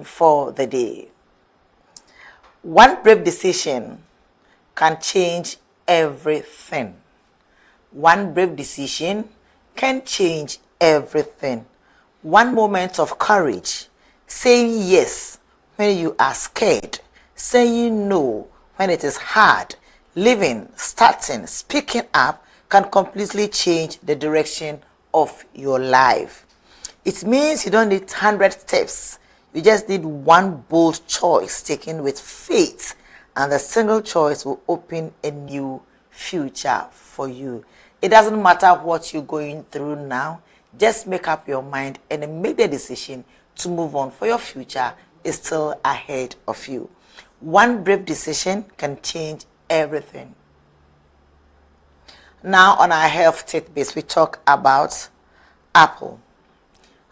for the day. One brave decision can change everything. One brave decision can change everything. One moment of courage, saying yes when you are scared, saying no when it is hard, living, starting, speaking up can completely change the direction of your life. It means you don't need 100 steps. You just need one bold choice taken with faith, and the single choice will open a new future for you. It doesn't matter what you're going through now. Just make up your mind and make the decision to move on, for your future is still ahead of you. One brave decision can change everything. Now on our health tidbits, we talk about apple.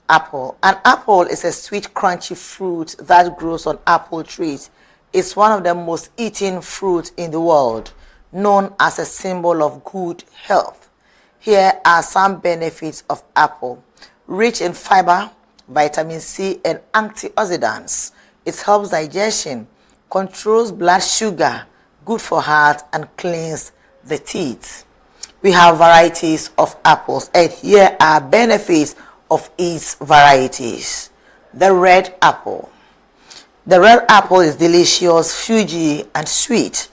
An apple is a sweet, crunchy fruit that grows on apple trees. It's one of the most eaten fruits in the world, known as a symbol of good health. Here are some benefits of apple. Rich in fiber, vitamin C, and antioxidants. It helps digestion, controls blood sugar, good for heart, and cleans the teeth. We have varieties of apples, and here are benefits of its varieties. The red apple. The red apple is delicious, fudgy, and sweet.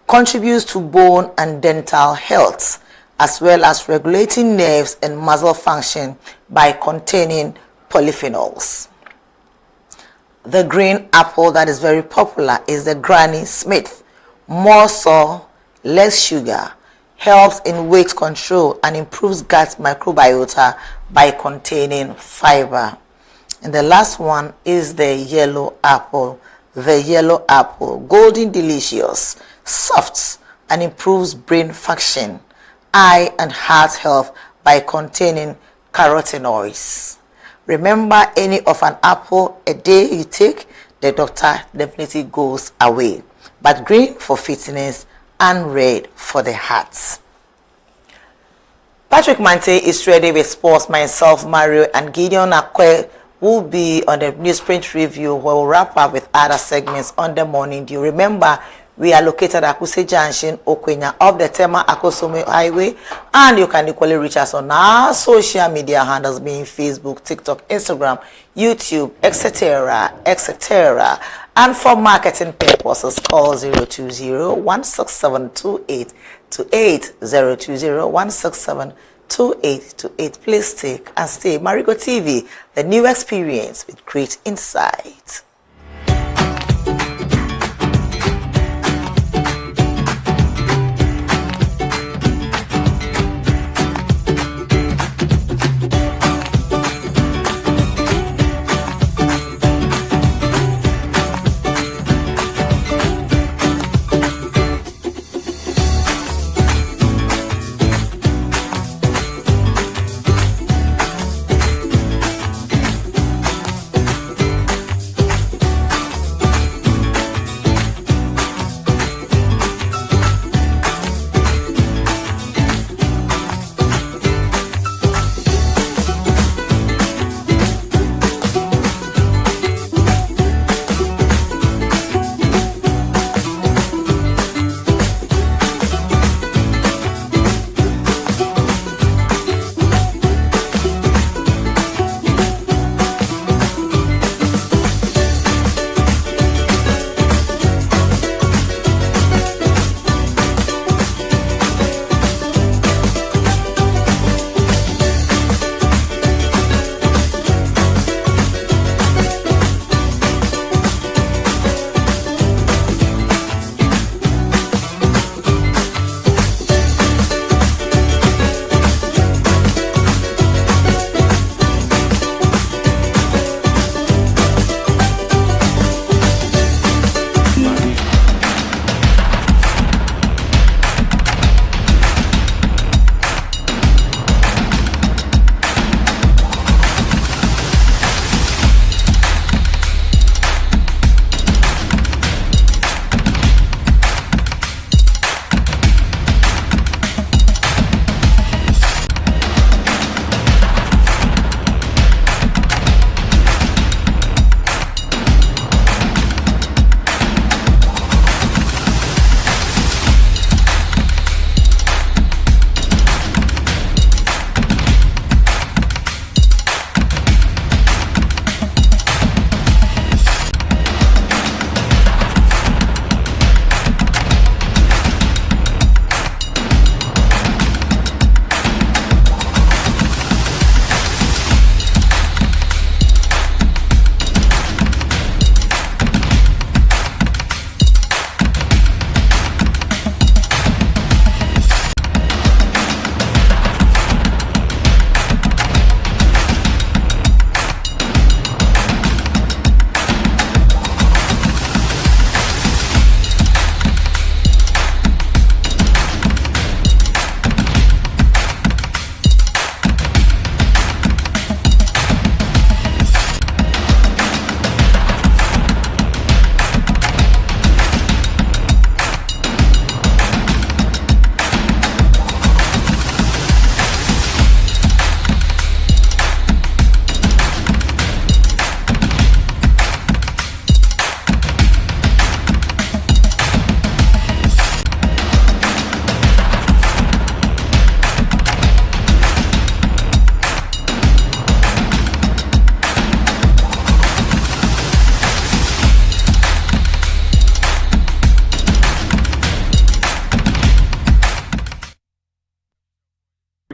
Contributes to bone and dental health, as well as regulating nerves and muscle function by containing polyphenols. The green apple that is very popular is the Granny Smith. More salt, less sugar, helps in weight control and improves gut microbiota by containing fiber. And the last one is the yellow apple. The yellow apple, golden delicious, soft, and improves brain function, eye and heart health by containing carotenoids. Remember, any of an apple a day you take, the doctor definitely goes away. But green for fitness and red for the heart. Patrick Mante is ready with sports. Myself, Marego, and Gideon Akwe will be on the newsprint review, where we'll wrap up with other segments on the morning dew. Remember, we are located at Akuse Junction, Okwenya, off the Tema Akosome Highway, and you can equally reach us on our social media handles, being Facebook, TikTok, Instagram, YouTube, etc., etc. And for marketing purposes, call 020-167-2828, 020-167-2828. Please take and stay. Marego TV, the new experience with great insight.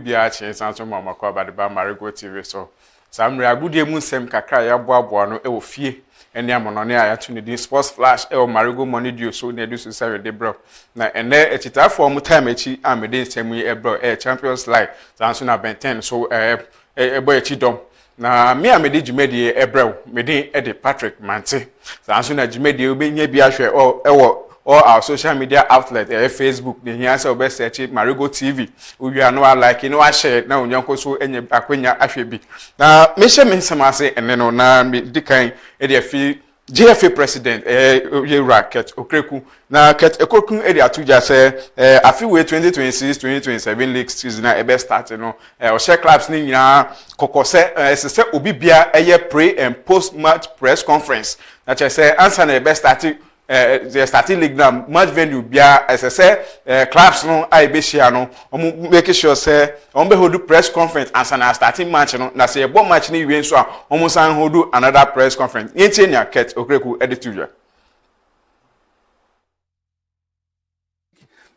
bia chance anso mama kwa ba de ba Marego TV so samre agudie mu nsem kakra ya boaboa no e wo fie ene amonone a ya to ne din sports flash e wo Marego money dio so na edu so say de bro na ene etitafo mu time echi amede nsem yi e bro e Champions League sanso na Ben 10 so boy echi dom na me amede jumedi e bro mede e de Patrick Mante sanso na jumedi obenya bi ahwe or our social media outlet Facebook the here say obe search Marego TV we are no like you know I share na onyanko so enye akwenya ahwebi na me hye me nsamase ene no na me dikan e de afi GFA president ye racket okreku na ket ekokun e de atuja say afi we 2026-2027 league season na ebe start no o share clubs ni nyina kokose se obi bia eye pre and post match press conference na che say answer na ebe start the starting league now match venue bia as I say clubs no I be share no make sure say be hold press conference and na starting match no na say e bo match ni wie so a san hold another press conference yenti nya ket okreku editor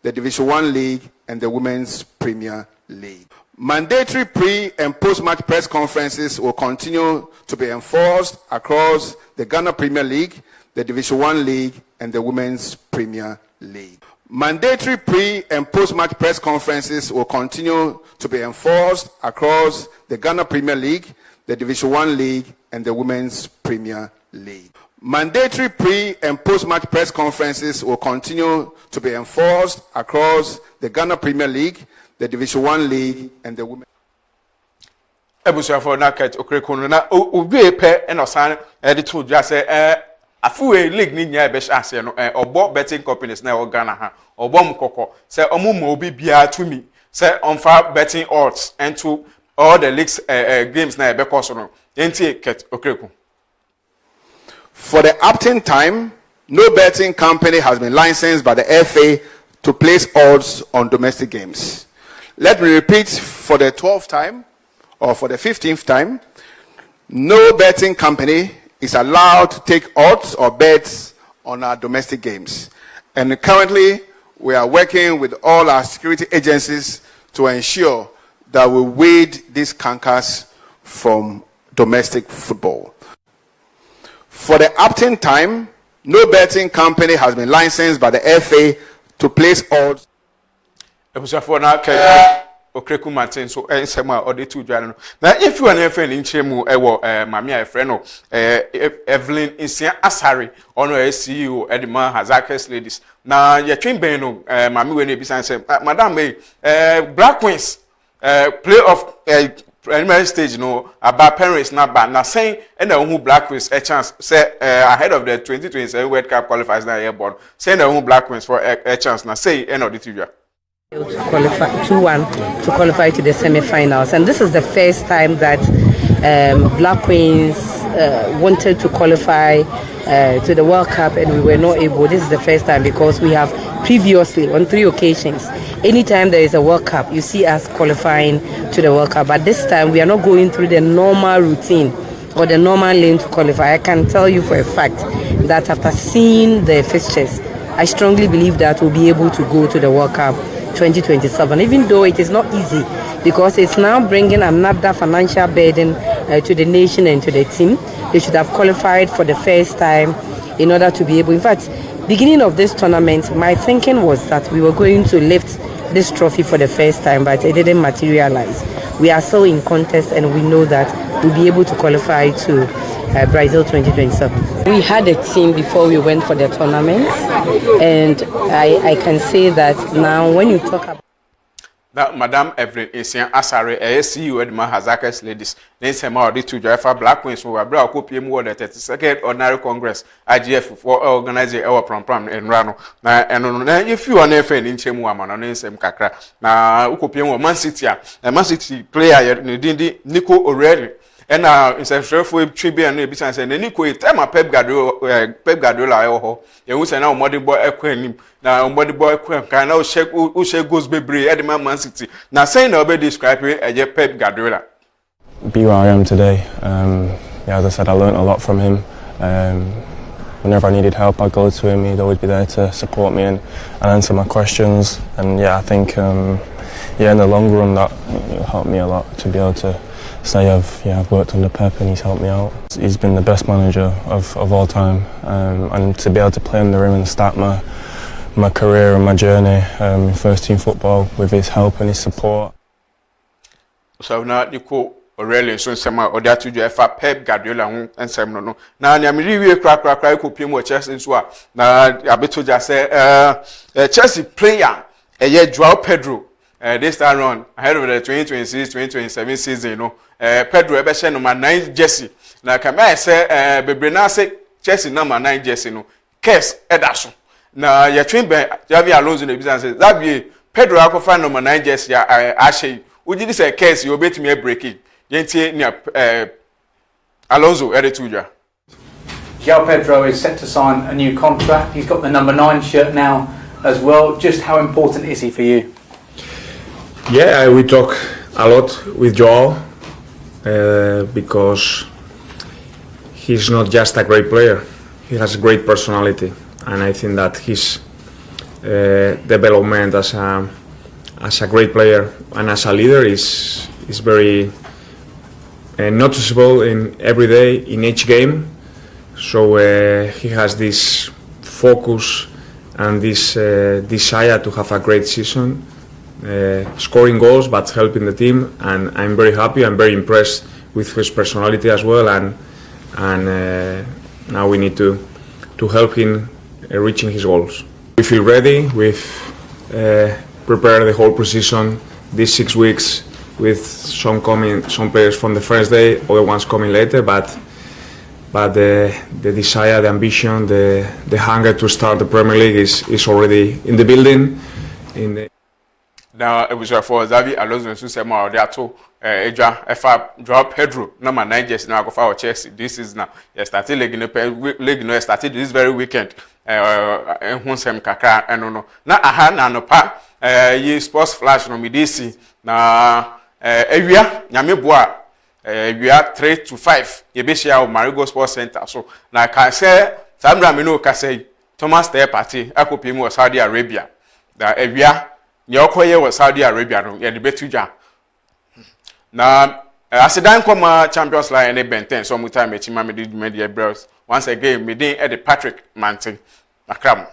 the Division 1 League and the Women's Premier League. Mandatory pre- and post-match press conferences will continue to be enforced across the Ghana Premier League, the Division 1 League, and the Women's Premier League. Mandatory pre- and post-match press conferences will continue to be enforced across the Ghana Premier League, the Division 1 League, and the Women's Premier League. Mandatory pre- and post-match press conferences will continue to be enforced across the Ghana Premier League, the Division 1 League, and the Women's Ebusia for na ket okreku na obi pe e no san e to just say afuwe league ni nya be ase no obo betting companies na Ghana ha obo mkoko say omumo obi bia to me say onfa betting odds into all the leagues games na be course no enti ket okreku. For the upton time, no betting company has been licensed by the FA to place odds on domestic games. Let me repeat for the 12th time or for the 15th time, no betting company is allowed to take odds or bets on our domestic games. And currently, we are working with all our security agencies to ensure that we weed these cankers from domestic football. For the upton time, no betting company has been licensed by the FA to place odds. Okreku Martin so ensema ode tu dware no na if you an friend in chemu ewo mami a friend no Evelyn Insia Asari ono CEO Edman Hazakes Ladies na ye twin ben no mami we na ebisan say madam Black Queens playoff primary stage no about parents na ba na saying and who Black Queens a chance say ahead of the 2027 World Cup qualifiers na year born saying who Black Queens for a chance na say end of the two to qualify 2-1 to qualify to the semi-finals, and this is the first time that Black Queens wanted to qualify to the World Cup and we were not able. This is the first time because we have previously on 3 occasions, anytime there is a World Cup, you see us qualifying to the World Cup, but this time we are not going through the normal routine or the normal lane to qualify. I can tell you for a fact that after seeing the fixtures, I strongly believe that we'll be able to go to the World Cup 2027, even though it is not easy because it's now bringing another financial burden to the nation and to the team. They should have qualified for the first time in order to be able. In fact, beginning of this tournament, my thinking was that we were going to lift this trophy for the first time, but it didn't materialize. We are still in contest and we know that we'll be able to qualify to Brazil 2027. We had a team before we went for the tournament, and I can say that now when you talk about that Madam Evelyn Insia Asare CEO Edman Hazakes Ladies then sema odi to drive for Black Queens we bra okopie mu the 32nd ordinary congress IGF for organize our program en rano na eno na if you are nefe ni nchemu amana no nsem kakra na okopie mu Man City Man City player ni Nico O'Reilly and instead for tribute and ebisan say na Nico time Pep Guardiola ho e hu say na omodi boy ekwanim na omodi boy ekwan kan na o share goals bebre Edman Man City na say na obe describe Pep Guardiola. Be where I am today. Yeah, as I said, I learned a lot from him. Whenever I needed help, I'd go to him. He'd always be there to support me and answer my questions. And yeah, I think yeah, in the long run, that helped me a lot to be able to say I've worked under Pep and he's helped me out. He's been the best manager of all time, and to be able to play under him and start my career and my journey in first team football with his help and his support. So now you call Aurelian so some or that to do Pep Guardiola and some no. Now I'm really crack could play more Chelsea into now I bet to just say Chelsea player a year Joao Pedro this time around ahead of the 2026-2027 season, you know. Pedro Ebeshe number 9 jersey. Now can I say Bebrena say Chelsea number 9 jersey no. Kes Ederson. Now your twin Javi Alonso in the business says that be Pedro Akofa number 9 jersey Ashe. Would you say Kes you bet me a breaking? Yenti near Alonso Edituja. João Pedro is set to sign a new contract. He's got the number 9 shirt now as well. Just how important is he for you? Yeah, we talk a lot with Joao because he's not just a great player. He has a great personality, and I think that his development as a great player and as a leader is very noticeable in every day in each game. So he has this focus and this desire to have a great season, scoring goals but helping the team, and I'm very happy. I'm very impressed with his personality as well, and now we need to help him reaching his goals. We feel ready. We've prepared the whole preseason these 6 weeks with some players from the first day, other ones coming later, but the desire, the ambition, the hunger to start the Premier League is already in the building. Now it was for Xavi Alonso and Susema or there too. Joao Pedro number 9 jersey now go for Chelsea. This is now started league started this very weekend. Hunsem Kaka and no. Na aha na no pa ye sports flash no midisi na ewia nyame boa ewia 3 to 5 ye be share o Marego Sports Center. So na ka say Sandra me no ka say Thomas Day party akopi mu Saudi Arabia. Da ewia nye okoye wo Saudi Arabia no ye de betuja. Na asidan koma Champions League and Benten so mu time echi ma me did media bros once again me dey at the Patrick Manting Akram.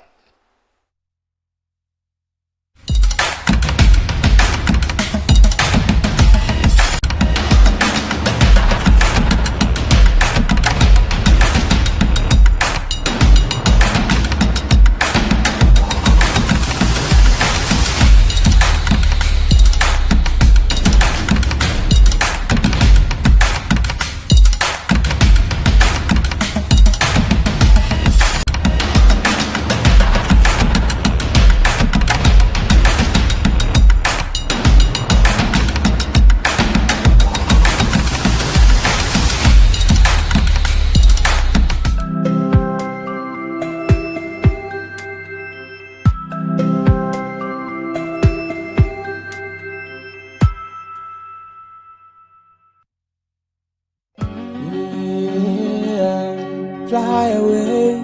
Fly away,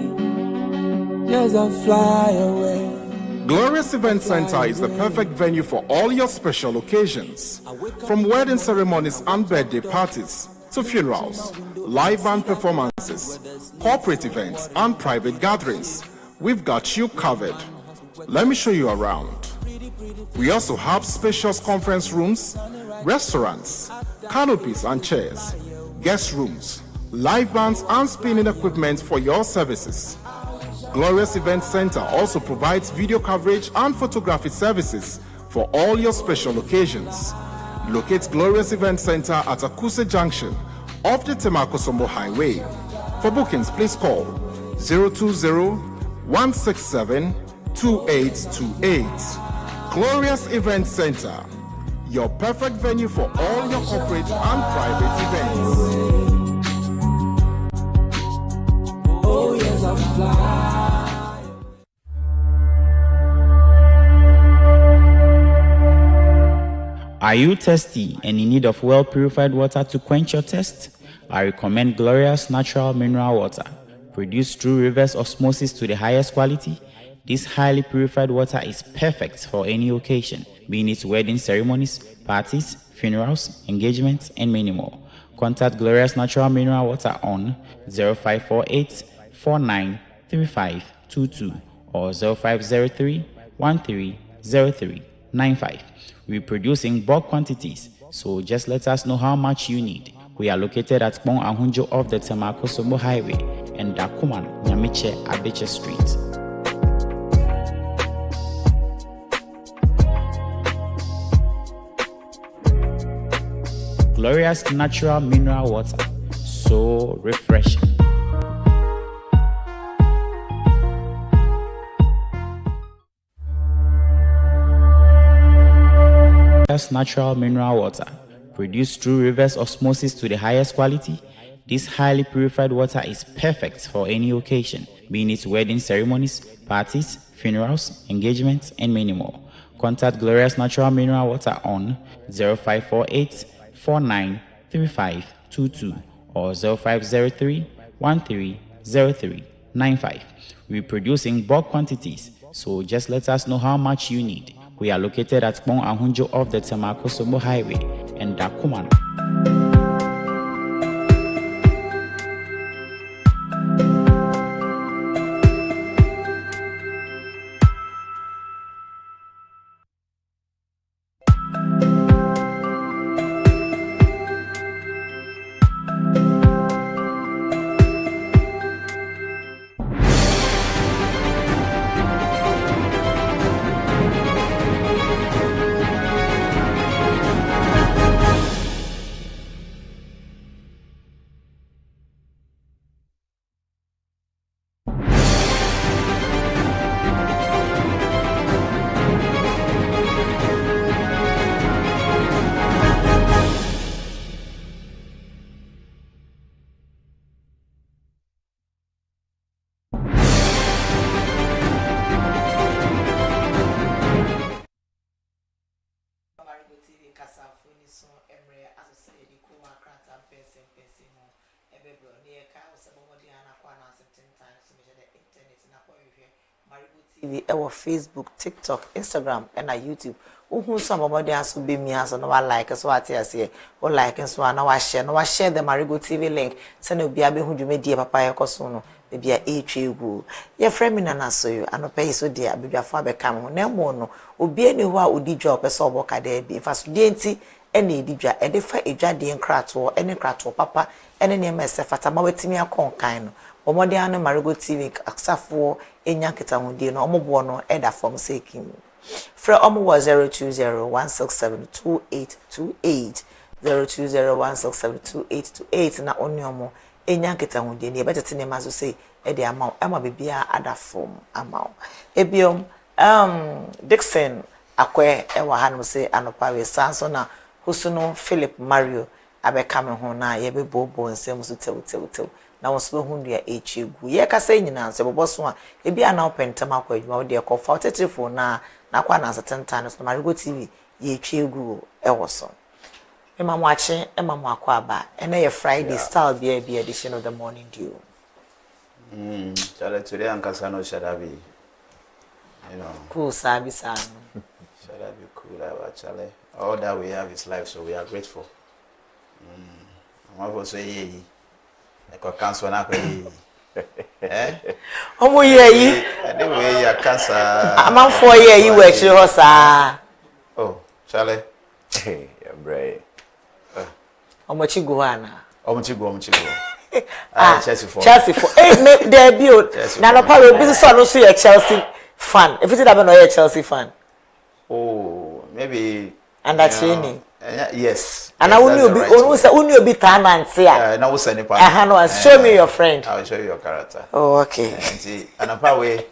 yes, I'll fly away. Glorious Event Center is the perfect venue for all your special occasions. From wedding ceremonies and birthday parties to funerals, live band performances, corporate events, and private gatherings, we've got you covered. Let me show you around. We also have spacious conference rooms, restaurants, canopies and chairs, guest rooms, live bands and spinning equipment for your services. Glorious Event Center also provides video coverage and photography services for all your special occasions. Locate Glorious Event Center at Akuse Junction off the Temakosombo Highway. For bookings, please call 020-167-2828. Glorious Event Center, your perfect venue for all your corporate and private events. Oh yes, I'll fly. Are you thirsty and in need of well-purified water to quench your thirst? I recommend Glorious Natural Mineral Water, produced through reverse osmosis to the highest quality This highly purified water is perfect for any occasion, being it wedding ceremonies, parties, funerals, engagements, and many more. Contact Glorious Natural Mineral Water on 0548 493522 or 0503 130395. We produce in bulk quantities, so just let us know how much you need. We are located at Bon Ahunjo off the Temako-Somo Highway and Dakuman, Nyamiche, Abeche Street. Glorious natural mineral water, so refreshing. Glorious natural mineral water, produced through reverse osmosis to the highest quality. This highly purified water is perfect for any occasion, being it wedding ceremonies, parties, funerals, engagements, and many more. Contact Glorious Natural Mineral Water on 0548 493522 or 0503 130395. We produce in bulk quantities, so just let us know how much you need. We are located at Bon Ahunjo off the Temako-Somo Highway and Dakuman. TV, our Facebook, TikTok, Instagram, and YouTube. Who somebody has to be me as no one like us what I say, or like and so on. Now I share the Marego TV link. Send you be able to make dear papa Cosono, maybe a HU. Your friend in an answer you, and pay so dear, baby a father come, no more no, or be anywhere would the job a soul work at there be fast dainty, any dija, and if I jadi and crat or any crat or papa, and any myself at a mawetimi a con kind. Omodiano Marego TV Aksafo Enyakita Hundi no Omobono Eda from Sekim. Fra Omo was 020-167-2828 020-167-2828 na onyomo Enyakita Hundi ni better tinema so say Ede amount Emma bibia ada form amount. Ebiom Dixon Akwe Ewa Hanu say Anopawe Sansona Husuno Philip Mario abekame ho na yebe bobo nsem so tew na wosbe hu ndia echegu ye kasa nyina se boboso a ebi ana opentem akwa adwuma wo de kofa tetrefo na kwa na asetentan so Marego TV ye echegu ewoso emamu ache emamu akwa aba ene ye Friday style be edition of the morning dew chale today ankasa no shadabi you know cool sabi san shadabi cool chale all that we have is life, so we are grateful. I'm also saying I cancer na ko omo ye anyway ya cancer am for ye you we chire ho sa oh chale ya bray omo chigo ana omo chigo Chelsea for me there be na no pa obi so no so ye Chelsea fan if it that be no ye Chelsea fan oh maybe and that training yes. And I only be time and say. No, send no, show me your friend. I will show you your character. Oh, okay. And apart way,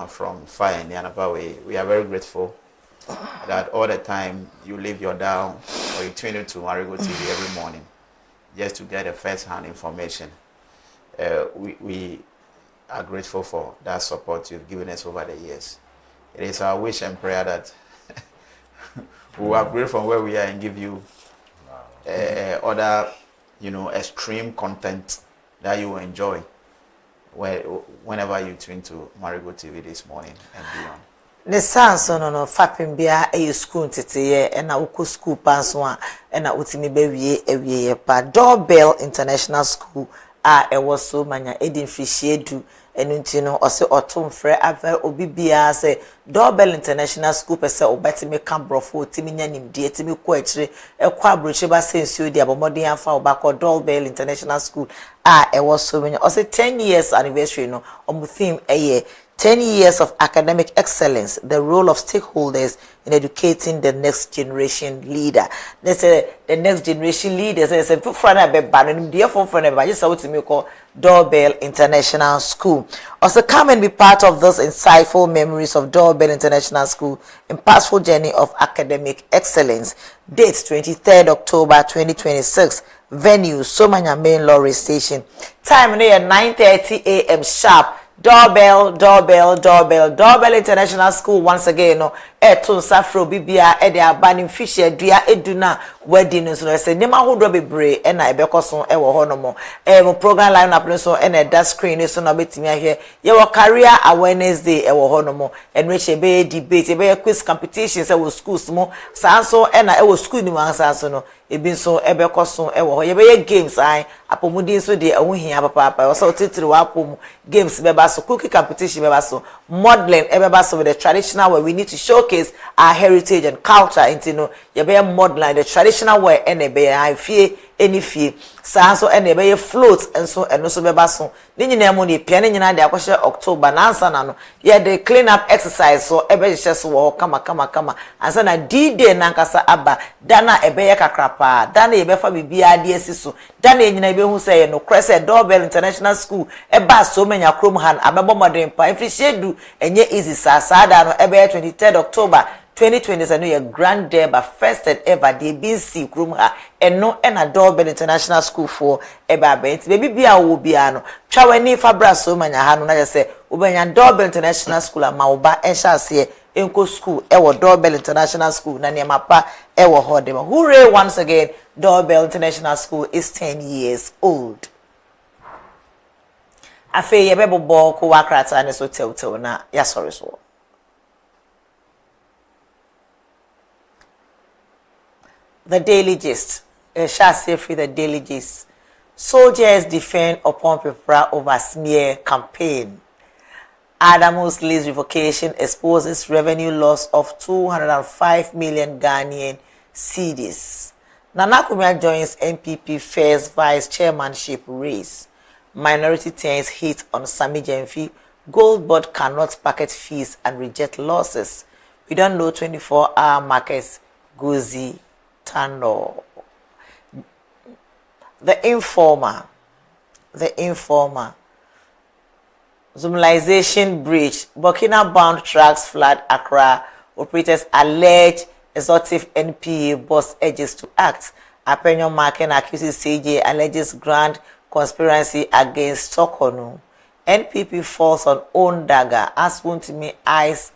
from Fine, and apart way, we are very grateful that all the time you leave your down or you tune into Marego TV every morning just to get the first-hand information. We are grateful for that support you've given us over the years. It is our wish and prayer that we will upgrade from where we are and give you other, extreme content that you will enjoy. whenever you tune to Marego TV this morning and beyond. Ne sanso no fapem bia e school tete e na uko school panso a e na utimi be wie pa Doorbell International School a e was so manya edin fihie du enu nti no ose otom frɛ ava obi bia se Doorbell International School pese obetimi kambrofo otimi nya nimde etimi ko akire ekwa abroche ba sensuo di abomodin afa obakọ Doorbell International School a e was so manya ose 10 years anniversary no omu theme 10 years of academic excellence, the role of stakeholders in educating the next generation leader. They say the next generation leaders, they say, put front of a dear for front of just what to call Doorbell International School. Also, come and be part of those insightful memories of Doorbell International School, impactful journey of academic excellence. Date 23rd October 2026. Venue, Somanya Main Lorry Station. Time near 9:30 a.m. sharp. Doorbell International School once again no eto safro bibia e de abani fish edua eduna wedding so say nema hodo bebre e na ebekoso e wo hono mo program line up no so e na that screen so na betimi ahwe ye wo career awareness day e wo hono mo and which e be debate e be quiz competitions e wo schools mo sanso e na e wo school ni wansanso no ebi nso ebekoso e wo ho ye be games ai apomudin so de ahunhia papa so titiri wa apom games beba so cookie competition beba so modeling beba so with the traditional way we need to showcase our heritage and culture into no ye be modeling the traditional way and be I fie any fie sanso and be float and so beba so ni nyina mo ni pia ni nyina de akoshe October na ansa na no ye the clean up exercise so ebe hye so wo kama ansa na D-Day na nkasa aba dana ebe ye kakrapa dana ye be fa bibia de asiso dana ye nyina be hu say no crese Doorbell International School eba so menya krom han abebo modern pa ifishedu enye easy sasada no ebe 23rd October 2020 no your grand day but first and ever the BC krom ha eno na Doorbell International School for eba bent baby bia wo bia no twa wani fabra so manya ha no na je say obenya Doorbell International School ama oba enhye enko school ewo Doorbell International School na niema pa ewo hodema hooray once again Doorbell International School is 10 years old. Afe ye bebo ko wakrata ne so tew na ya sorry so. The Daily Gist. Shall say free the Daily Gist. Soldiers defend upon Pepra over smear campaign. Adamu's lease revocation exposes revenue loss of 205 million Ghanaian cedis. Nana Kumia joins NPP first vice chairmanship race. Minority turns hit on Sami Jenfi. Gold board cannot packet fees and reject losses. We don't know 24-hour markets. Gozi Tando. The informer. Zoomalization breach. Burkina bound trucks flood Accra. Operators allege exotic NPA boss edges to act. Apenyo Marken accuses CJ alleges grand conspiracy against Stokono. NPP falls on own dagger as Wontimi eyes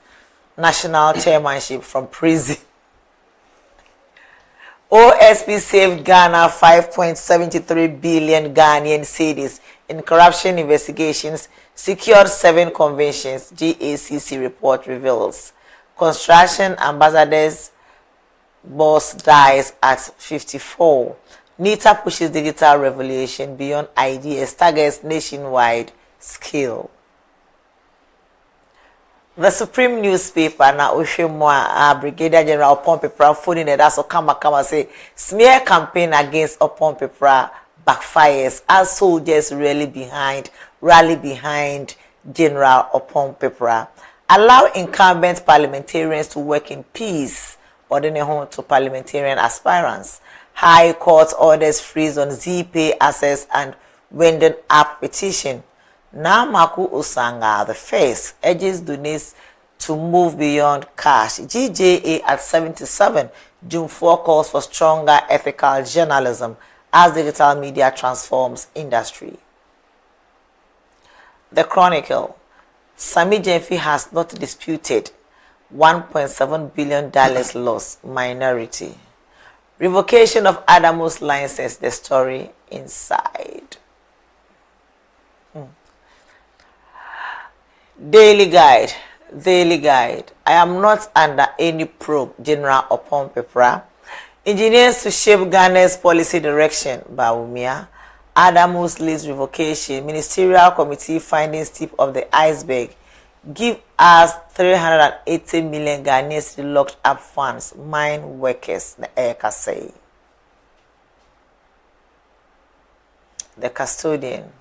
national chairmanship from prison. OSP saved Ghana 5.73 billion Ghanaian cedis in corruption investigations, secured 7 convictions, GACC report reveals. Construction ambassadors boss dies at 54. NITA pushes digital revolution beyond ideas, targets nationwide scale. The Supreme newspaper na Oshemwa Brigadier General Opompepra phoning it as Kama say smear campaign against Opompepra backfires as soldiers rally behind General Opompepra. Allow incumbent parliamentarians to work in peace, ordering home to parliamentarian aspirants. High Court orders freeze on ZPay access and winded up petition. Now Maku Osanga, the first, urges donates to move beyond cash. GJA at 77. June 4 calls for stronger ethical journalism as digital media transforms industry. The Chronicle. Sami Jenfi has not disputed $1.7 billion loss minority. Revocation of Adamu's license, the story inside. Daily guide. Daily guide. I am not under any probe, General upon Pepra. Engineers to shape Ghana's policy direction, Baumia. Adamus leads revocation. Ministerial committee findings tip of the iceberg. Give us 380 million Ghanaians locked up funds. Mine workers, the Eka say. The custodian.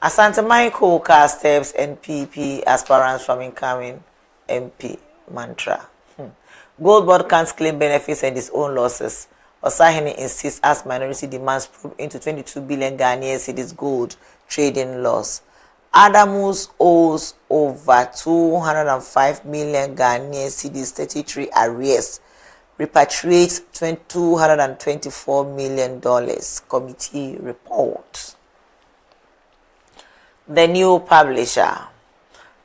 Asante Michael cast steps NPP aspirants from incoming MP mantra. Gold board can't claim benefits and its own losses. Osahini insists as minority demands probe into 22 billion Ghanaian cedis gold trading loss. Adamus owes over 205 million Ghanaian cedis 33 arrears. Repatriate $224 million. Committee report. The new publisher.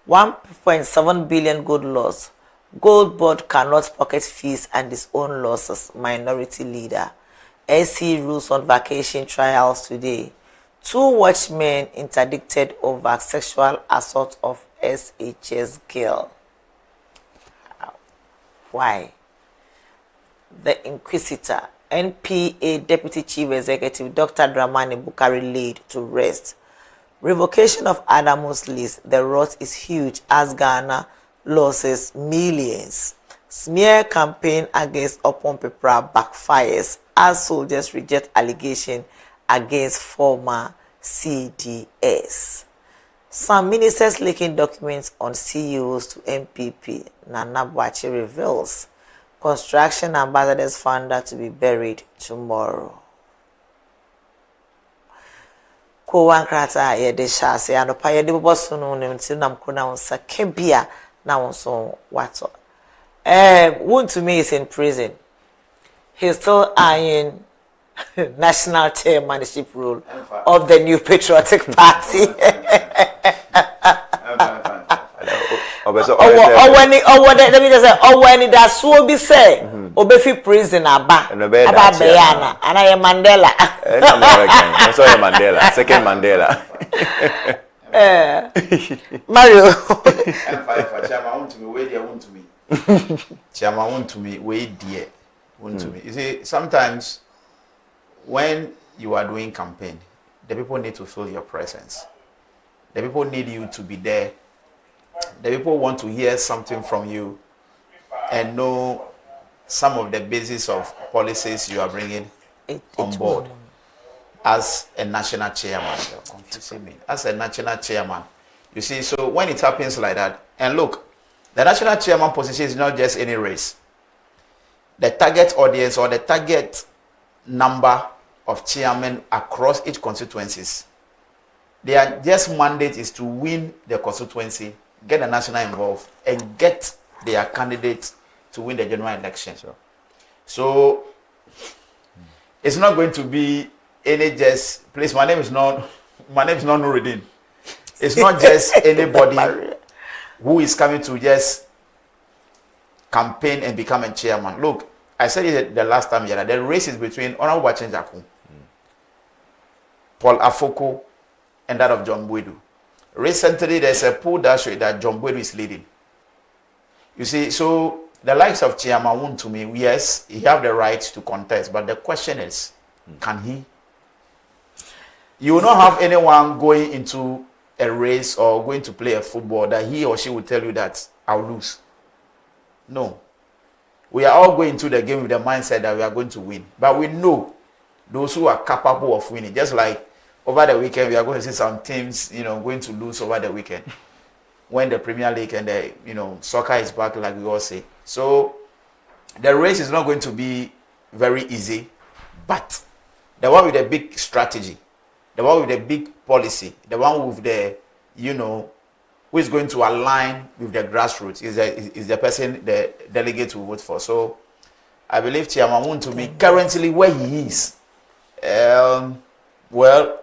1.7 billion gold loss. Gold board cannot pocket fees and its own losses. Minority leader. SC rules on vacation trials today. 2 watchmen interdicted over sexual assault of SHS girl. Why? The Inquisitor. NPA Deputy Chief Executive Dr. Dramani Bukari laid to rest. Revocation of Adamus list. The rot is huge as Ghana loses millions. Smear campaign against Upon Pepra backfires as soldiers reject allegation against former CDS. Some ministers leaking documents on CEOs to MPP. Nana Boachi reveals. Construction ambassadors founder to be buried tomorrow. Ko wankrata ye de shase anopa ye de boboso no nti nam kona wonsa kebia na wonso wato. Wontumi is in prison. He's still eyeing national chairmanship role of the New Patriotic Party. Let me just say, when it does so be say, Obefi prison aba Bayana, and I am Mandela. I'm sorry, Mandela. Second Mandela. Mario. Chairman want to me, where they want to me. Chairman want to me, where dear want to me. You see, sometimes when you are doing campaign, the people need to feel your presence. The people need you to be there. The people want to hear something from you and know some of the basis of policies you are bringing on board. As a national chairman, as a national chairman, you see, so when it happens like that, and look, the national chairman position is not just any race. The target audience or the target number of chairmen across each constituencies, their just mandate is to win the constituency, get the national involved, and get their candidates to win the general election. So it's not going to be any just please. My name is not Nuruddin. It's not just anybody who is coming to just campaign and become a chairman. Look, I said it the last time here. The race is between Honorable Bachenjaku, Paul Afoko, and that of John Bwedu. Recently, there's a poll that showed that John Bwedu is leading. You see, so the likes of Chairman Wontumi, yes, he have the right to contest, but the question is, can he? You will not have anyone going into a race or going to play a football that he or she will tell you that I'll lose. No. We are all going to the game with the mindset that we are going to win. But we know those who are capable of winning. Just like over the weekend, we are going to see some teams, going to lose over the weekend. When the Premier League and the, soccer is back, like we all say. So the race is not going to be very easy. But the one with the big strategy, the one with the big policy, the one with the, who is going to align with the grassroots is the person the delegate will vote for. So I believe Chairman Wontumi currently where he is, well,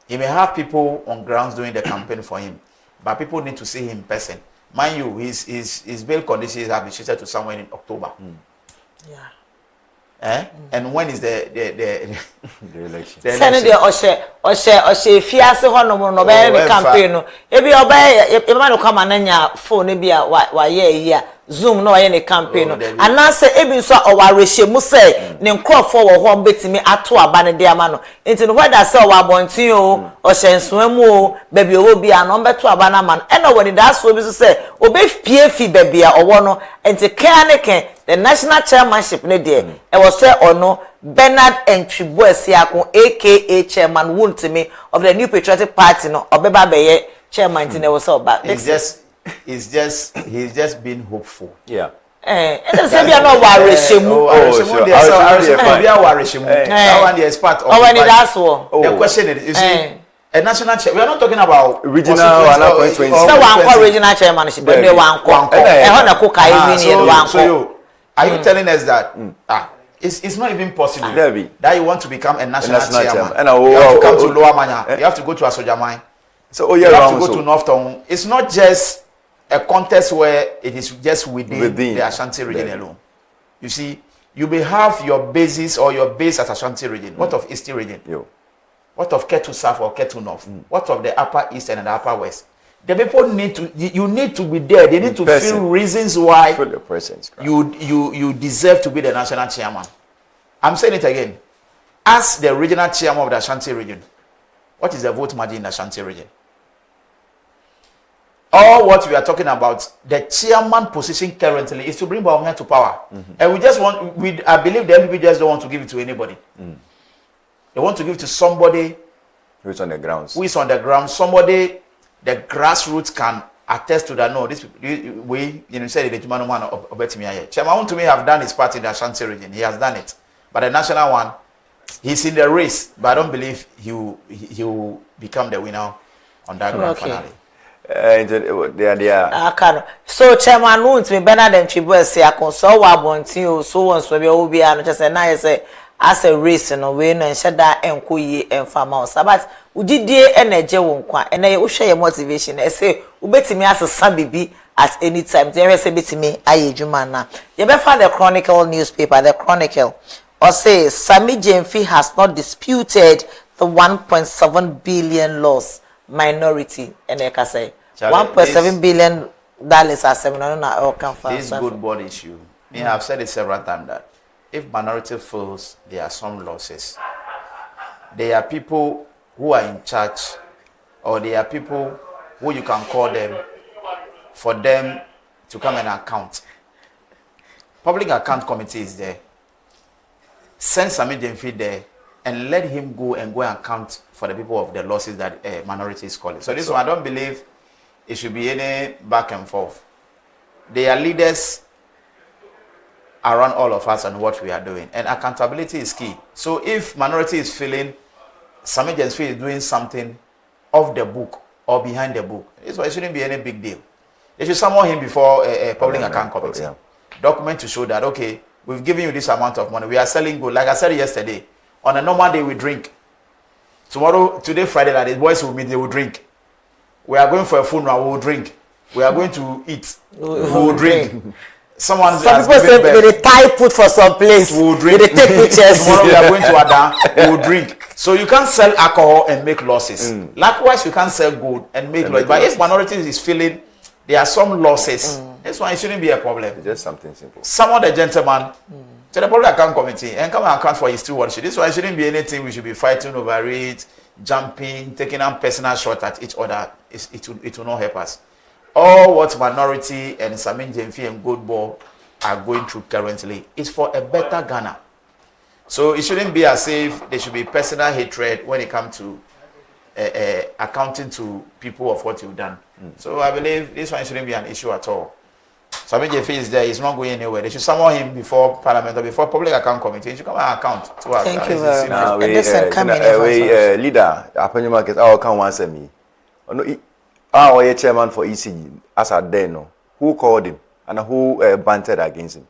he may have people on grounds doing the campaign for him, but people need to see him in person. Mind you, his bail conditions have been shifted to somewhere in October. Yeah. And when is the election? Senator Oshe fiase hono no be campaign no ebi oba e ma no come na phone bi a wa ye Zoom no ye ne campaign no anase ebi nso owarehye mu say ne nkrofo wo ho betimi ato aba ne de ama no enti no whether say o abontin o Oshe nsoamu o baby owo bi a no beto aba na ma no e no woni da so bi so say obe fie fi baby a owo no enti kan ne ken the national chairmanship ne de e was say ono Bernard Enchibuesiakun aka chairman Wuntimi of the New Patriotic Party no obeba beye chairman tin e was about he's just being hopeful. Yeah. And say bia no wareshemu. That one is part of the question is, you see, a national chair. We are not talking about regional or so one regional chairmanship, but they one so are you telling us that it's not even possible that you want to become a national chairman? You have to come to Lower Manya. You have to go to Asojamai. So you have to go to North Town. It's not just a contest where it is just within the Ashanti region alone. You see, you may have your basis or your base at Ashanti region. What of Eastern region? What of Ketu South or Ketu North? What of the Upper East and the Upper West? The people you need to be there. They need to feel reasons why you deserve to be the national chairman. I'm saying it again. As the regional chairman of the Ashanti region, what is the vote margin in the Ashanti region? All what we are talking about, the chairman position currently is to bring Bawumia to power. And I believe the MPP just don't want to give it to anybody. They want to give it to somebody who is on the ground. Somebody the grassroots can attest to that. No, this we said the Jumano man of Betimia. Chairman to me have done his part in the Ashanti region. He has done it. But the national one, he's in the race, but I don't believe he will become the winner on that grand finale. So chairman won't me Bernard Enchibuesiakun so wabontin so once we be an just say as a race no we no nhyeda enko yi enfama o sabat udidie energy wo nkwa ene wo hwe motivation e say ubetimi asesa bibi at any time there say betimi aye djuma na ye be fa the Chronicle newspaper the Chronicle or say Sami Jemfi has not disputed the 1.7 billion loss minority and I can say 1.7 billion dollars are this good board issue. I have said it several times that if minority fails, there are some losses. There are people who are in charge, or there are people who you can call them for them to come and account. Public account committee is there. Send Sami Jemfi there and let him go and account for the people of the losses that minority is calling. So this one, I don't believe it should be any back and forth. They are leaders around all of us and what we are doing. And accountability is key. So if minority is feeling Sami Jemfi is doing something off the book or behind the book, it shouldn't be any big deal. They should summon him before a public account committee. Document to show that, okay, we've given you this amount of money. We are selling gold. Like I said yesterday, on a normal day we drink. Today, Friday, like the boys will meet, they will drink. We are going for a funeral, we will drink. We are going to eat, we will drink. Some people say they tie put for some place. We will drink. They take pictures. Tomorrow we are going to Adan, we will drink. So you can't sell alcohol and make losses. Likewise, you can't sell gold and make losses. But if minorities is feeling there are some losses, this one it shouldn't be a problem. It's just something simple. Some of the gentleman to the public account committee and come and account for his stewardship. This one shouldn't be anything we should be fighting over it, jumping, taking on personal shot at each other. It will not help us. All what minority and Sami Jemfi and Goldball are going through currently is for a better Ghana. So it shouldn't be as if there should be personal hatred when it comes to accounting to people of what you've done. So I believe this one shouldn't be an issue at all. Sami Jemfi is there, he's not going anywhere. They should summon him before Parliament or before Public Account Committee. He should come and account to us. Thank you very much. Leader, Appenny Market, I can't answer me. Our chairman for ECG, as at then, who called him and who bantered against him.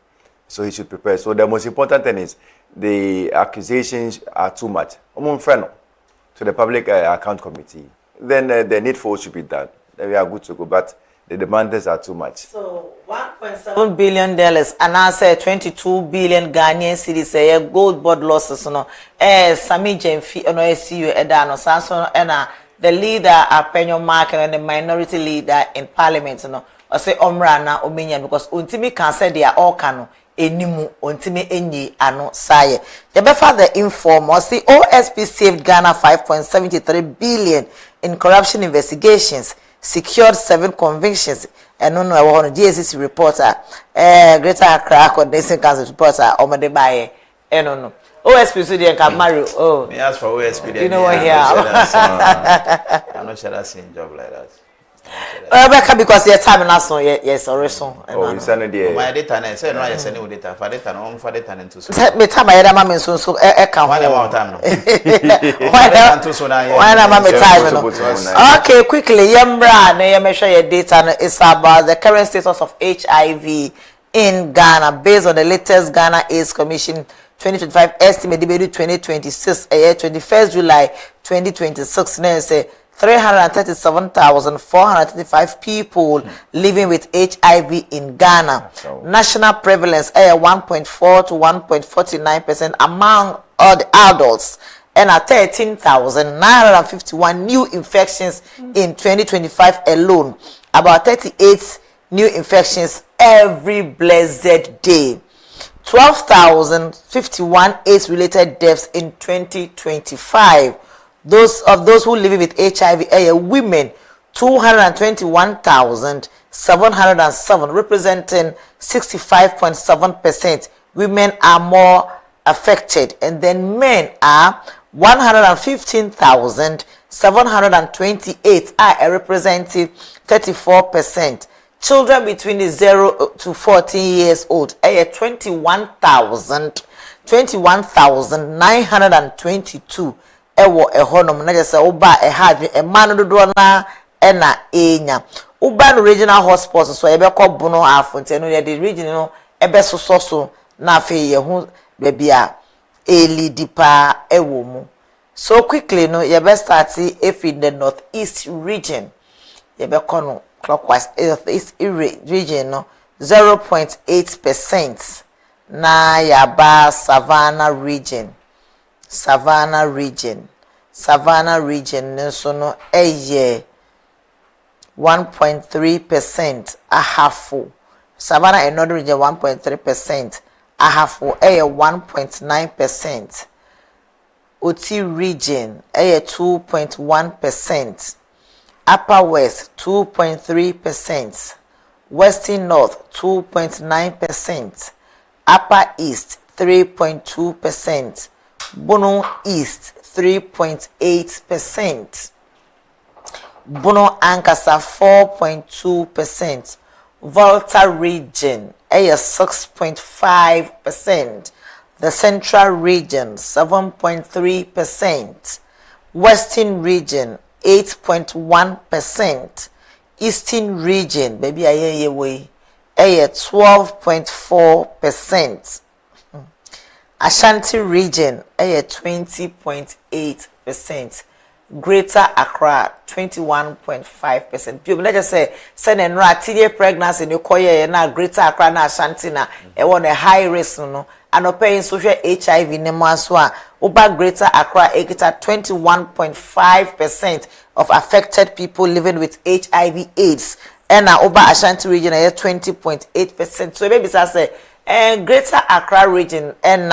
So he should prepare. So the most important thing is the accusations are too much. To the Public Account Committee. Then the needful should be done. Then we are good to go. But the demands are too much. So $1.7 billion and I say 22 billion Ghanaian cedis say gold board losses no Sami Jemfi no SCU edano sanso na the leader Apenyo Mark and the minority leader in parliament no or say omra na omenya because untimi can say they are all kano enimu untimi enyi ano saye yebefa the inform or say OSP saved Ghana 5.73 billion in corruption investigations, secured 7 convictions. And no, I want GSC reporter, Greater Accra Coordination Council reporter, Omade Baye, no. OSP so they can marry. Oh, me ask for OSP. You know what here? I'm not sure that's in job like that. Rebecca, because your time now so yes, already so. Oh, you send it my data na say no I send you data for data no for data into so. Me time I am me so can why am time no? Why am me time no? Okay, quickly, yembra na yemesha your data no is about the current status of HIV in Ghana based on the latest Ghana AIDS Commission 2025 estimate debut 2026 21st July 2026 na say 337,435 people living with HIV in Ghana. National prevalence 1.4 to 1.49% among all the adults, and 13,951 new infections in 2025 alone. About 38 new infections every blessed day. 12,051 AIDS-related deaths in 2025. Those who live with HIV are women, 221,707, representing 65.7%. Women are more affected, and then men are 115,728, are representing 34%. Children between 0 to 14 years old are 21,922. Ewo ehonom na jese uba ehadwe emanu dodo na ena enya uba no regional hospitals so ebe ko buno afonte no the region no ebe so na afi ye hu bia a eli dipa ewo mu. So quickly no ye be start if in the northeast region ye be kono clockwise east region no 0.8% na yaba Savannah region nso no 1.3% ahafo. Savannah and Northern region 1.3%, ahafo 1.9%. Oti region 2.1%, Upper West 2.3%, Western North 2.9%, Upper East 3.2%, Bono East 3.8%, Bono Ankasa 4.2%, Volta region 6.5%, the Central region 7.3%, Western region 8.1%, Eastern region baby aye way 12.4%. Ashanti region 20.8%. Greater Accra 21.5%. People let's just say send and teenage pregnancy in your na Greater Accra na Ashanti na want a high risk no and paying social HIV nemaswa over Greater Accra 21.5% of affected people living with HIV AIDS and over Ashanti region 20.8%. So maybe say Greater Accra region and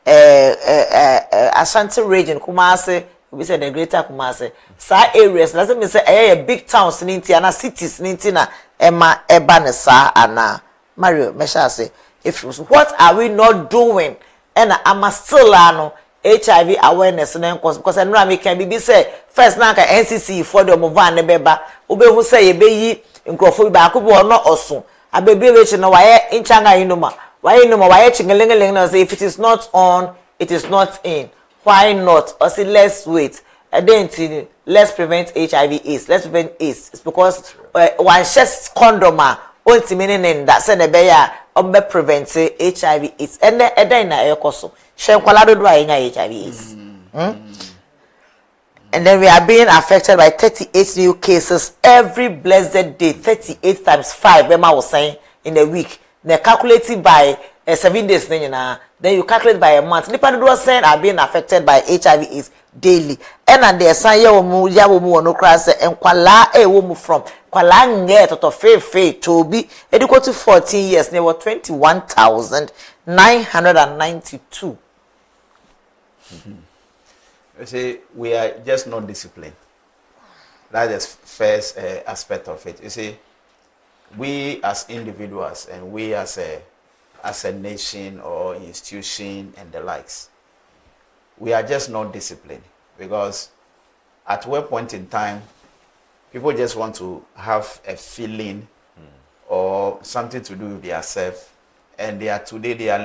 Ashanti region Kumasi we say the Greater Kumasi sa areas doesn't mean say a big towns ninti and cities ninti na ema ebanesa ana Mario mesha say if what are we not doing and I'm still no HIV awareness na because enra me can be say first na ka NCC for the move an beba obehu say ye beyi nkrofo ba ko bo no oso abebe we chi no waye inchanga inuma waye chingelengeleng na say if it is not on it is not in. Why not? Or say let's wait. And then let's prevent HIV AIDS. Let's prevent AIDS. It's because one chest condom only meaning that send a bear prevent HIV AIDS. And then na ekoso. Shem kwala do do HIV AIDS. And then we are being affected by 38 new cases every blessed day. 38 times 5, Emma was saying, in a week. They're calculated by 7 days. Then you calculate by a month. Depending on what saying are being affected by HIV/AIDS daily. And they say, ya womu no class and kwala womu from kwala nge toto fe to be educated 14 years. They were 21,992. You see, we are just not disciplined. That is first aspect of it. You see, we as individuals and we as a nation or institution and the likes, we are just not disciplined, because at one point in time, people just want to have a feeling or something to do with themselves, and they are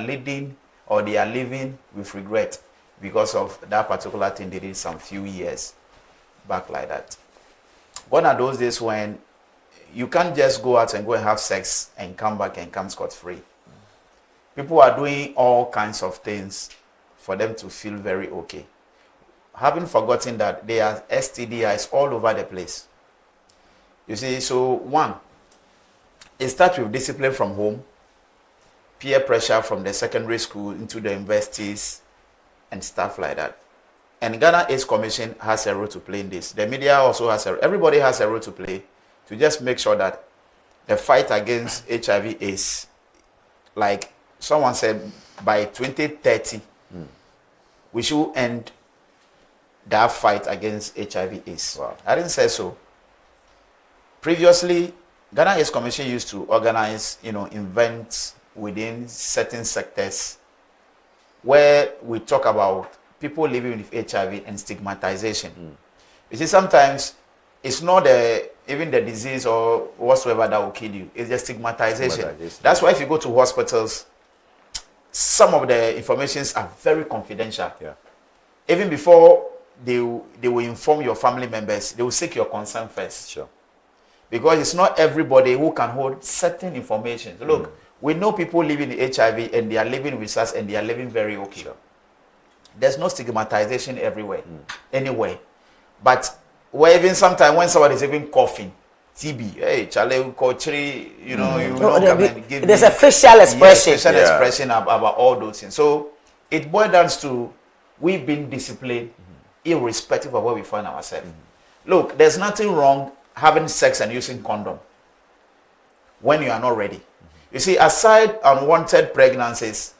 leading or they are living with regret because of that particular thing they did some few years back like that. Gone are those days when you can't just go out and go and have sex and come back and come scot-free. People are doing all kinds of things for them to feel very okay, having forgotten that there are STDIs all over the place. You see, so one, it starts with discipline from home, peer pressure from the secondary school into the universities, and stuff like that. And Ghana AIDS Commission has a role to play in this. The media also has everybody has a role to play to just make sure that the fight against HIV/AIDS, like someone said, by 2030, we should end that fight against HIV/AIDS. Wow. I didn't say so. Previously, Ghana AIDS Commission used to organize, events within certain sectors where we talk about people living with HIV and stigmatization. You see, sometimes it's not even the disease or whatsoever that will kill you. It's the stigmatization. That's why if you go to hospitals, some of the informations are very confidential. Yeah. Even before they will inform your family members, they will seek your consent first. Sure. Because it's not everybody who can hold certain information. Look, we know people living with HIV and they are living with us and they are living very okay. Sure. There's no stigmatization everywhere, anywhere. But where even sometimes when somebody is even coughing, TB, hey, Charlie, Kochri, there's a facial expression. Yes, facial expression about all those things. So it boils down to we being disciplined, irrespective of where we find ourselves. Look, there's nothing wrong having sex and using condom when you are not ready. You see, aside unwanted pregnancies,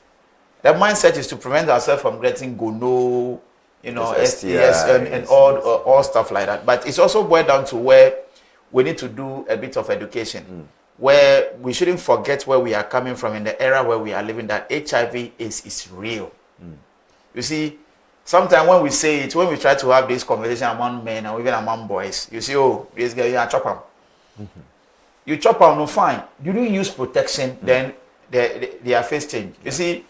the mindset is to prevent ourselves from getting gonorrhea, STIs and all stuff like that. But it's also boiled down to where we need to do a bit of education, where we shouldn't forget where we are coming from in the era where we are living, that HIV is real. You see, sometimes when we say it, when we try to have this conversation among men or even among boys, you see, oh, this guy, you are chop him. You chop him, no fine. You don't use protection, then their face change. You see,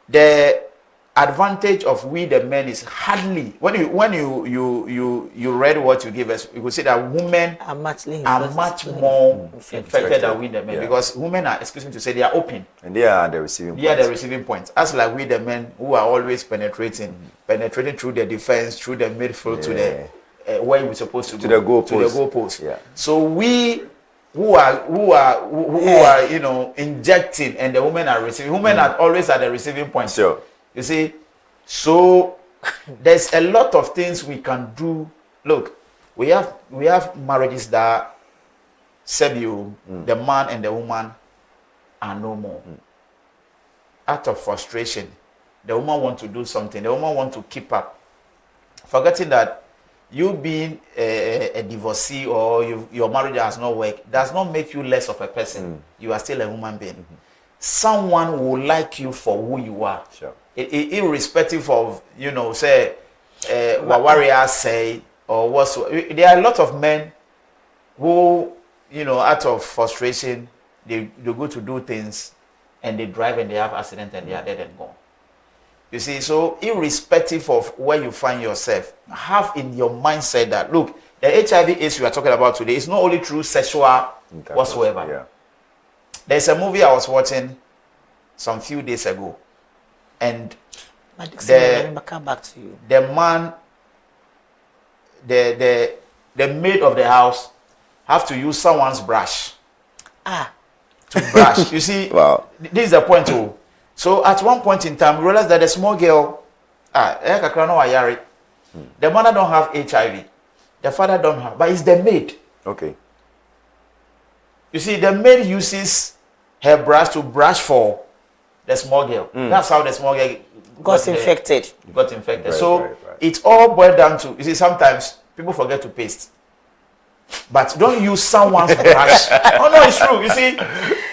the advantage of we the men is hardly when you read what you give us, you will see that women are much more infected than we the men, because women are, excuse me to say, they are open and they are the receiving points. They are the receiving points. As like we the men who are always penetrating through the defense, through the midfield to the where we're supposed to go, the goal post. Yeah. So we who are injecting and the women are receiving. Women are always at the receiving point. Sure. You see, so there's a lot of things we can do. Look, we have marriages that the man and the woman are no more. Out of frustration, the woman want to do something. The woman want to keep up, forgetting that you being a divorcee or your marriage has not worked does not make you less of a person. You are still a human being. Someone will like you for who you are. Sure. Irrespective of, say, what warriors say or whatsoever. There are a lot of men who, out of frustration, they go to do things and they drive and they have accident and they are dead and gone. You see, so irrespective of where you find yourself, have in your mindset that, look, the HIV/AIDS we are talking about today is not only through sexual whatsoever. Yeah. There's a movie I was watching some few days ago, and the man the maid of the house have to use someone's brush. To brush. You see, wow. This is the point too. So at one point in time, we realized that the small girl, the mother don't have HIV, the father don't have, but it's the maid. Okay. You see, the maid uses her brush to brush for the small girl. That's how the small girl got infected. Right, so it's all boiled down to, you see, sometimes people forget to paste. But don't use someone's brush. Oh no, it's true. You see,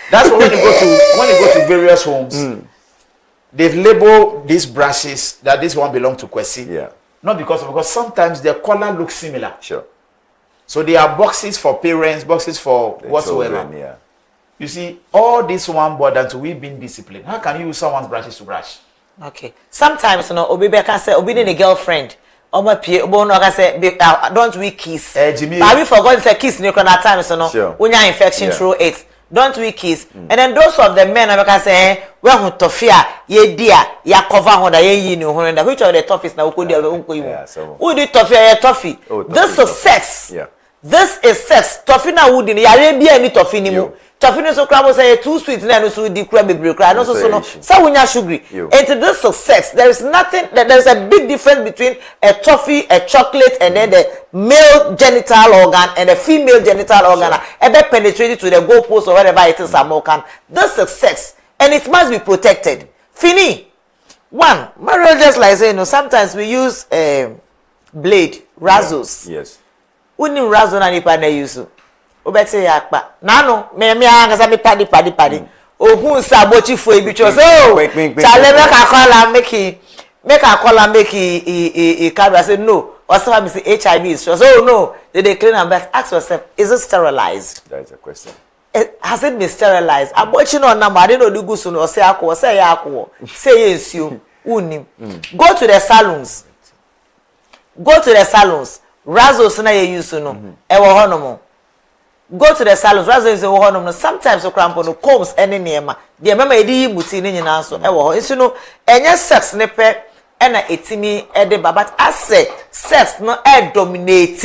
that's when you go to various homes, they've labeled these brushes that this one belongs to Kwesi. Yeah. Not because sometimes their color looks similar. Sure. So there are boxes for parents, boxes for The whatsoever. children, yeah. You see, all this one boiled down to we being disciplined. How can you use someone's brushes to brush? Okay. Sometimes, Obi can say, Obi need a girlfriend. Don't we kiss? But we forgot to say kiss in that time, Sure. When you infection through it. Don't we kiss? And then those of the men can say, well, who toffia, ye dear, ya cover honda, ye you know, which of the toffees now could you who did toffee, toffee? This is sex. Yeah. This is sex. Toffee now would in Arabia any toffee anymore. Toffee no so crab say too sweet and so the crab be cry. No so no. So when you sugary. And this is sex. There is nothing. There's a big difference between a toffee, a chocolate, and then the male genital organ and the female genital organ. And then penetrated to the goalpost or whatever it is. This is sex, and it must be protected. Fini. One, Mario just like saying, sometimes we use blade, razzles. Yes. Uni razzle na nipa na use. Obete yakpa. Nano, me anga me padi. Ohun sa bochi fo ebi cho. So, chale make a call and make e carry say no. Or some me say HIV is so no. They clean and best. Ask yourself, is it sterilized? That's a question. Has it been sterilized? Abochi no na ma dey no do gusu no say akwo, say ya akwo. Say yes you. Unim. Go to the salons. Razzles na ye use no. Ewo honomo. Go to the salons. Razzles ewo honomo. Sometimes so cramp no combs any niema. The mama edi muti ni nyina so ewo ho. Nso no enye sex ne pe na etimi ede but as say sex no dominate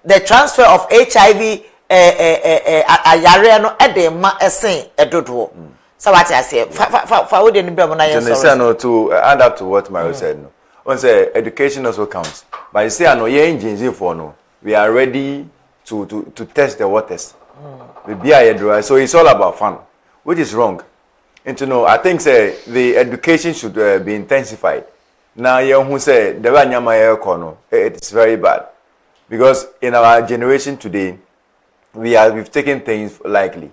the transfer of HIV ayare no ede ma esen edodo. So what I say fa we dey ni be mo na ye so to add up to what Mario said no. On say education also counts. But you see, I know engine for no. We are ready to test the waters. We be a so it's all about fun, which is wrong. And I think say the education should be intensified. Now you who say the it's very bad because in our generation today, we've taken things lightly,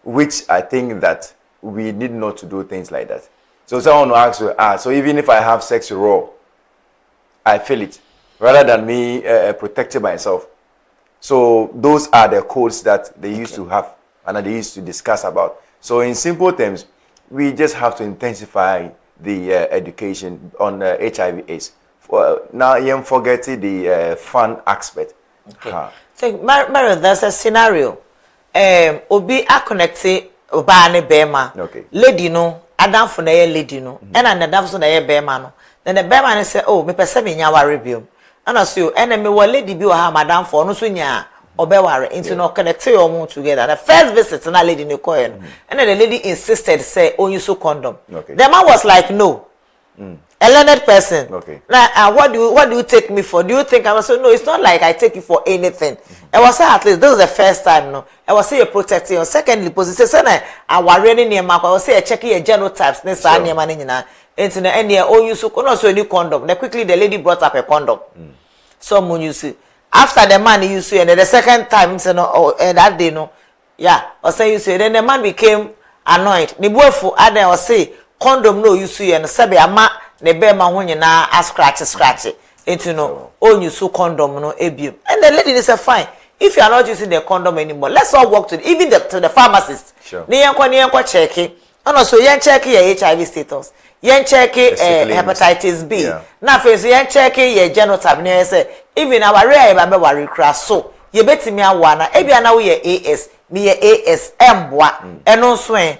which I think that we need not to do things like that. So someone will ask you, so even if I have sex raw, I feel it, rather than me protecting myself. So those are the codes that they used to have and that they used to discuss about. So in simple terms, we just have to intensify the education on HIV/AIDS. Now you forget the fun aspect. Okay. So Mario, there's a scenario. Obi a connected oba ne bema. Okay. Lady no, Adam for na lady no, and Adam for na bema no. Then the bearman say, oh, me pese me nya ware biom. And also, and me wa lady bi o ha madam for no so nya obeware into no connect your own together. The first visit na lady no call and then the lady insisted say, oh, you so condom. Okay. The man was like, no. A learned person. Okay. Now, what do you take me for? Do you think I was so? No, it's not like I take you for anything. I was say at least this is the first time. No, I was say you're protecting. Secondly, position I worry near my. I was say checking your genotypes. Next time, near man in internet and yeah, oh, you so also any condom. Then quickly the lady brought up a condom. Someone you see after the man you see, and then the second time, so no, oh, that day no, yeah, or say you see, then the man became annoyed. The boy for other or say condom no you see, and sabi ama ne be ma ho nyina a scratch into no oh you so condom no ebium. And the lady said fine. If you are not using the condom anymore, let's all walk to the pharmacist. Sure. Ni yenko check. And also yen check your HIV status. Yen check hepatitis B. Yeah. Na face yen check your genotype. Ni say even our rare be worry crash so ye betimi awa na ebia na we AS me ye AS emboa eno so en.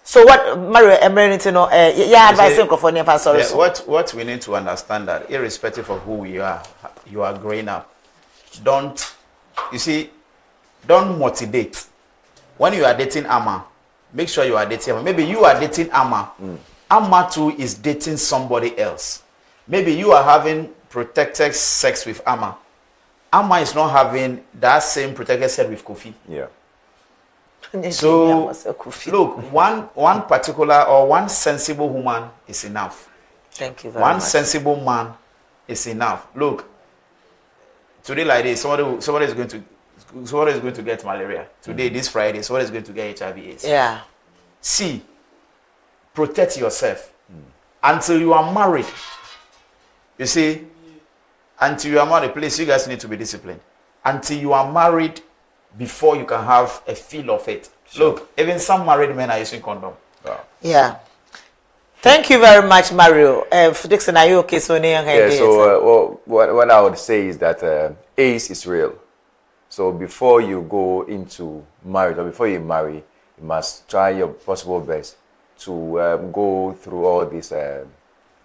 So what Mario Emery no yeah advice for sorry. What we need to understand that irrespective of who we are, you are growing up, don't motivate. When you are dating Amma, make sure you are dating Amma. Maybe you are dating Amma. Amma too is dating somebody else. Maybe you are having protected sex with Amma. Amma is not having that same protected sex with Kofi. Yeah. So look, one particular or one sensible woman is enough. Thank you very much. One sensible man is enough. Look, today like this, somebody is going to get malaria. Today, this Friday, somebody is going to get HIV/AIDS. Yeah. See, protect yourself until you are married. You see, until you are married, please, you guys need to be disciplined. Until you are married, before you can have a feel of it. Sure. Look, even some married men are using condom. Wow. Yeah. Thank you very much, Mario. Dixon, are you okay? Yeah, so what I would say is that AIDS is real. So before you go into marriage or before you marry, you must try your possible best to go through all these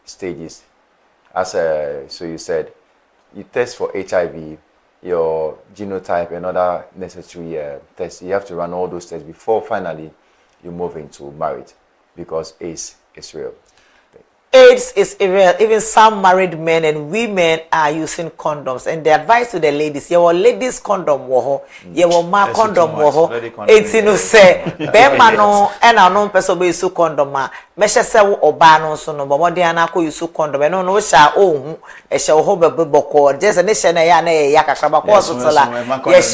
stages. As so you said, you test for HIV, your genotype, and other necessary tests. You have to run all those tests before finally you move into marriage, because AIDS is real. AIDS is real. Even some married men and women are using condoms. And the advice to the ladies, your ladies condom woho, your ma condom woho. It's in say, Bema no, and I know person be su condom ma. Mesha se obano so no, but they anako use condom. And no sha oh, a shall hold a boko. Just a nation a yana yakakaba kosola. Yes,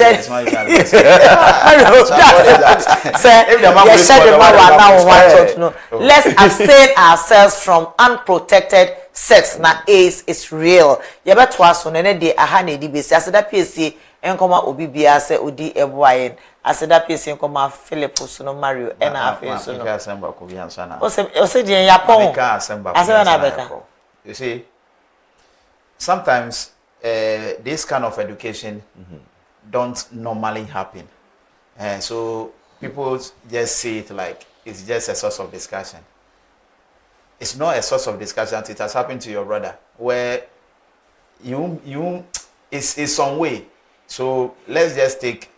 let's abstain ourselves from unprotected sex. Na AIDS is real. Yaba twaso nene de aha na di besi aseda pc enkoma obi bia se odi eboayen aseda pc enkoma Philip so no Mario ena afi so no asemba ko bi ansa na ose je yapon aseba na beka. You see, sometimes this kind of education don't normally happen, and so people just see it like it's just a source of discussion. It's not a source of discussion. It has happened to your brother, where it's some way. So let's just take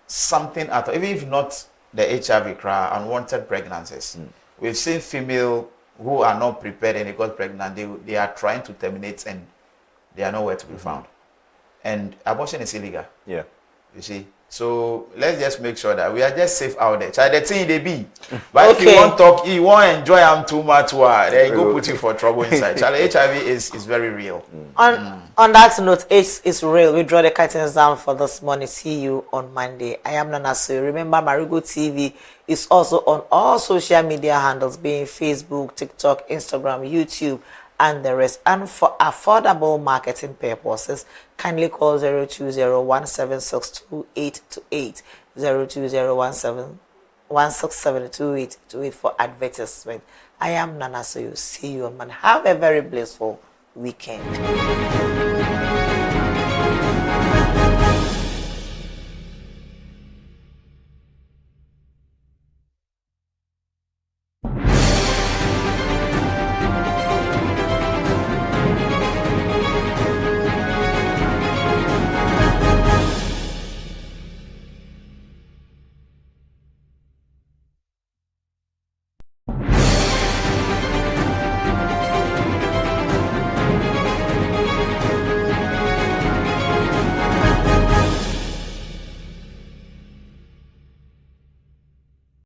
something out of, even if not the HIV crowd, unwanted pregnancies. We've seen female who are not prepared and they got pregnant. They are trying to terminate and they are nowhere to be found. And abortion is illegal. Yeah. You see. So let's just make sure that we are just safe out there. Try the thing they be. But if you won't talk, you won't enjoy them too much, they go put you for trouble inside. Charlie, HIV is very real. On that note, AIDS is real. We draw the curtains down for this morning. See you on Monday. I am Nana. So remember, Marego TV is also on all social media handles, being Facebook, TikTok, Instagram, YouTube, and the rest. And for affordable marketing purposes, kindly call 020-176-2828, 020-167-2828 for advertisement. I am Nana, so you see you on Monday. Have a very blissful weekend.